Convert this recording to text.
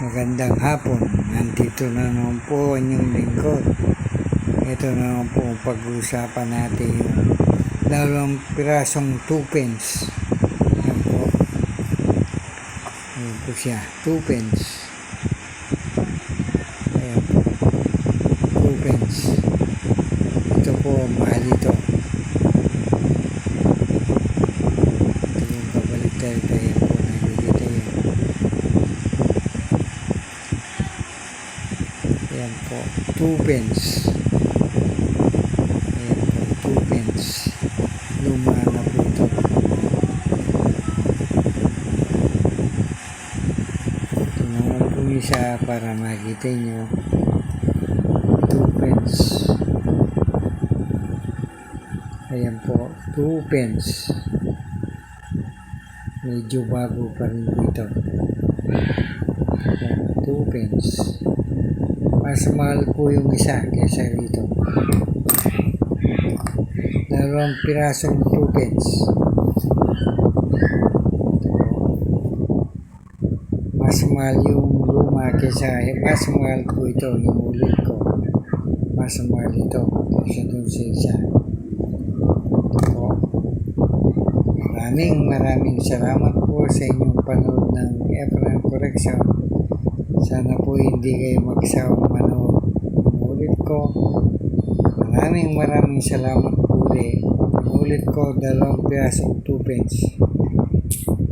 Magandang hapon. Nandito na naman po ang inyong lingkod. Ito na naman po ang pag-uusapan natin yung 2 pirasong 2 pence. Yan po. Ayan po siya. 2 pence. Ayan po. 2 pence. Ito po, mahal ito. Ito yung babalik tayo. Ayan po, nakikita yun. Ayan po, 2 pence. Ayan po, 2 pence. Luma na po ito. Ito naman po isa para makita nyo. 2 pence. Ayan po, 2 pence. Medyo bago pa rin po ito. Ayan, 2 pence. Mas mahal po yung isa kaysa rito. 2 pirasong 2 pence. Mas mahal yung luma kaysa, mas mahal po ito yung ulit ko. Mas mahal ito kaysa dun sa isa. Maraming salamat po sa inyong panood ng Efren Correction. Sana po hindi kayo magsawang manood ng ulit ko. Maraming salamat po ulit. Ulit ko 2 pirasong 2 pence.